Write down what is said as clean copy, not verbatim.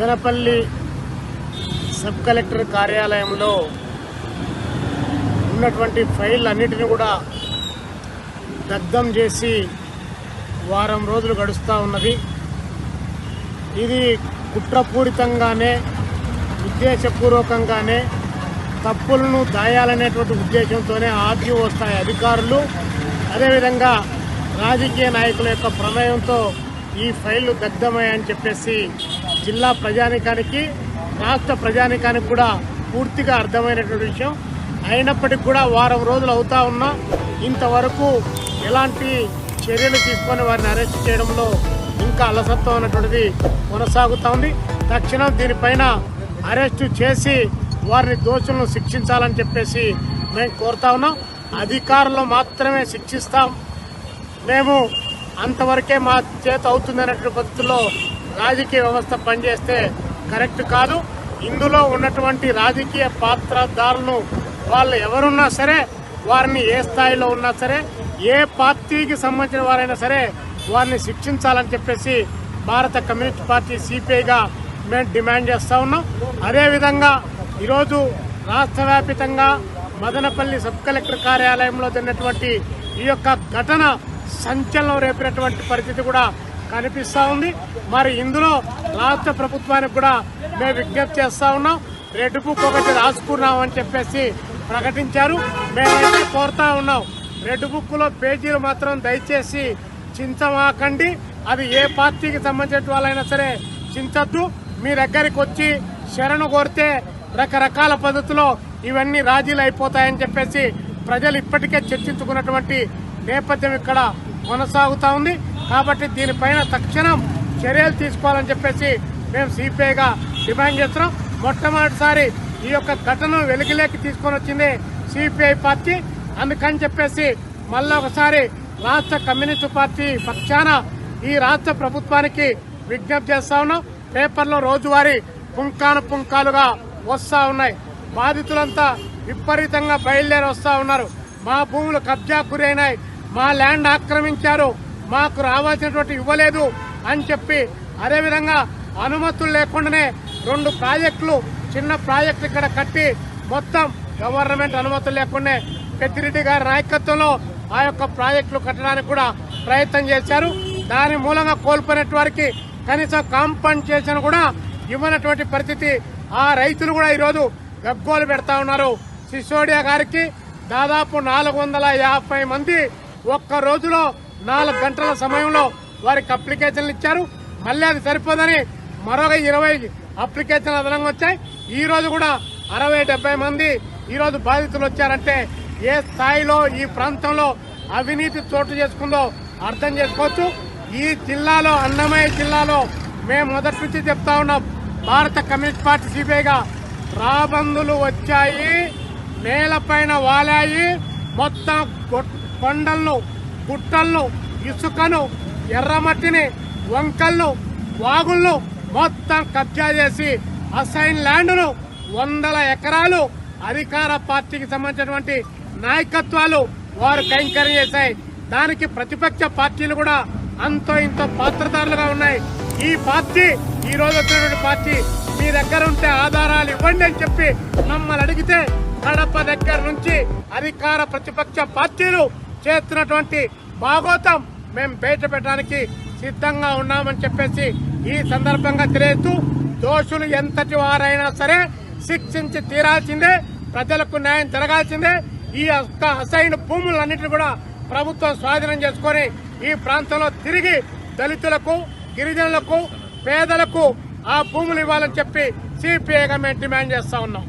Madanapalle sub collector కార్యాలయంలో ఉన్నటువంటి file అన్నిటిని కూడా దగ్ధం చేసి వారం రోజులు గడుస్తూ ఉన్నది. ఇది కుట్రపూరితంగానే ఉద్దేశపూర్వకంగానే తప్పులను దాయాలనేటువంటి ఉద్దేశంతోనే ఆర్టీఓ స్థాయి అధికారులు అదేవిధంగా రాజకీయ నాయకుల యొక్క ప్రమేయంతో ఈ ఫైళ్లు దగ్ధమయ్యాయని చెప్పేసి జిల్లా ప్రజానికానికి రాష్ట్ర ప్రజానికానికి కూడా పూర్తిగా అర్థమైనటువంటి విషయం. అయినప్పటికీ కూడా వారం రోజులు అవుతా ఉన్నా ఇంతవరకు ఎలాంటి చర్యలు తీసుకొని వారిని అరెస్ట్ చేయడంలో ఇంకా అలసత్వం అన్నటువంటిది కొనసాగుతూ ఉంది. తక్షణం దీనిపైన అరెస్టు చేసి వారిని దోషులను శిక్షించాలని చెప్పేసి మేము కోరుతా ఉన్నాం. అధికారులు మాత్రమే శిక్షిస్తాం, మేము అంతవరకే మా చేత అవుతుంది అనేటువంటి పద్ధతిలో రాజకీయ వ్యవస్థ పనిచేస్తే కరెక్ట్ కాదు. ఇందులో ఉన్నటువంటి రాజకీయ పాత్రదారులను వాళ్ళు ఎవరున్నా సరే, వారిని ఏ స్థాయిలో ఉన్నా సరే, ఏ పార్టీకి సంబంధించిన వారైనా సరే వారిని శిక్షించాలని చెప్పేసి భారత కమ్యూనిస్ట్ పార్టీ సిపిఐగా మేము డిమాండ్ చేస్తూ ఉన్నాం. అదేవిధంగా ఈరోజు రాష్ట్ర వ్యాప్తంగా మదనపల్లి సబ్ కలెక్టర్ కార్యాలయంలో జరిగినటువంటి ఈ యొక్క ఘటన సంచలనం రేపినటువంటి పరిస్థితి కూడా కనిపిస్తూ ఉంది. మరి ఇందులో రాష్ట్ర ప్రభుత్వానికి కూడా మేము విజ్ఞప్తి చేస్తూ ఉన్నాం. రెడ్ బుక్ ఒకటి రాసుకున్నామని చెప్పేసి ప్రకటించారు. మేమైతే కోరుతా ఉన్నాం, రెడ్ బుక్లో పేజీలు మాత్రం దయచేసి చించమాకండి. అది ఏ పార్టీకి సంబంధించిన వాళ్ళైనా సరే చించద్దు. మీ దగ్గరికి వచ్చి శరణు కోరితే రకరకాల పద్ధతిలో ఇవన్నీ రాజీలు అయిపోతాయని చెప్పేసి ప్రజలు ఇప్పటికే చర్చించుకున్నటువంటి నేపథ్యం ఇక్కడ కొనసాగుతూ ఉంది. కాబట్టి దీనిపైన తక్షణం చర్యలు తీసుకోవాలని చెప్పేసి మేము సిపిఐగా డిమాండ్ చేస్తున్నాం. మొట్టమొదటిసారి ఈ యొక్క ఘటనను వెలుగులోకి తీసుకొని వచ్చింది సిపిఐ పార్టీ. అందుకని చెప్పేసి మళ్ళీ ఒకసారి రాష్ట్ర కమ్యూనిస్టు పార్టీ పక్షాన ఈ రాష్ట్ర ప్రభుత్వానికి విజ్ఞప్తి చేస్తా ఉన్నాం. పేపర్లో రోజువారీ పుంకాలుగా వస్తూ ఉన్నాయి. బాధితులంతా విపరీతంగా బయలుదేరి వస్తూ ఉన్నారు. మా భూములు కబ్జాకు గురైనాయి, మా ల్యాండ్ ఆక్రమించారు, మాకు రావాల్సినటువంటి ఇవ్వలేదు అని చెప్పి, అదేవిధంగా అనుమతులు లేకుండానే 2 ప్రాజెక్టులు చిన్న ప్రాజెక్టు ఇక్కడ కట్టి మొత్తం గవర్నమెంట్ అనుమతులు లేకుండా పెద్దిరెడ్డి గారి నాయకత్వంలో ఆ యొక్క ప్రాజెక్టులు కట్టడానికి కూడా ప్రయత్నం చేశారు. దాని మూలంగా కోల్పోయినటువంటి వారికి కనీసం కాంపన్సేషన్ కూడా ఇవ్వనటువంటి పరిస్థితి. ఆ రైతులు కూడా ఈరోజు గగ్గోలు పెడతా ఉన్నారు. సిసోడియా గారికి దాదాపు 450 మంది ఒక్క రోజులో 4 గంటల సమయంలో వారికి అప్లికేషన్లు ఇచ్చారు. మళ్ళీ అది సరిపోదని మరొక 20 అప్లికేషన్లు అదనంగా వచ్చాయి. ఈ రోజు కూడా 60-70 మంది ఈరోజు బాధితులు వచ్చారంటే ఏ స్థాయిలో ఈ ప్రాంతంలో అవినీతి చోటు చేసుకుందో అర్థం చేసుకోవచ్చు. ఈ జిల్లాలో, అన్నమయ్య జిల్లాలో మేము మొదటి నుంచి చెప్తా ఉన్నాం, భారత కమ్యూనిస్ట్ పార్టీ సిపిఐగా రాబందులు వచ్చాయి, నేలపైన వాలాయి, మొత్తం కొండలను, గుట్టలను, ఇసుకను, ఎర్రమట్టిని, వంకలను, వాగులను మొత్తం కబ్జా చేసి అసైన్ ల్యాండ్ను 100 ఎకరాలు అధికార పార్టీకి సంబంధించినటువంటి నాయకత్వాలు వారు కైంకర్యం చేశాయి. దానికి ప్రతిపక్ష పార్టీలు కూడా అంతో ఇంతో పాత్రదారులుగా ఉన్నాయి. ఈ పార్టీ, ఈ రోజు వచ్చినటువంటి పార్టీ, మీ దగ్గర ఉంటే ఆధారాలు ఇవ్వండి అని చెప్పి మమ్మల్ని అడిగితే కడప దగ్గర నుంచి అధికార ప్రతిపక్ష పార్టీలు చేస్తున్నటువంటి భాగోతం మేము బయట పెట్టడానికి సిద్ధంగా ఉన్నామని చెప్పేసి ఈ సందర్భంగా తెలియజేస్తూ, దోషులు ఎంతటి వారైనా సరే శిక్షించి తీరాల్సిందే, ప్రజలకు న్యాయం జరగాల్సిందే. ఈ అసైన్ భూములన్నింటినీ కూడా ప్రభుత్వం స్వాధీనం చేసుకుని ఈ ప్రాంతంలో తిరిగి దళితులకు, గిరిజనులకు, పేదలకు ఆ భూములు ఇవ్వాలని చెప్పి సిపిఐగా మేము డిమాండ్ చేస్తా ఉన్నాం.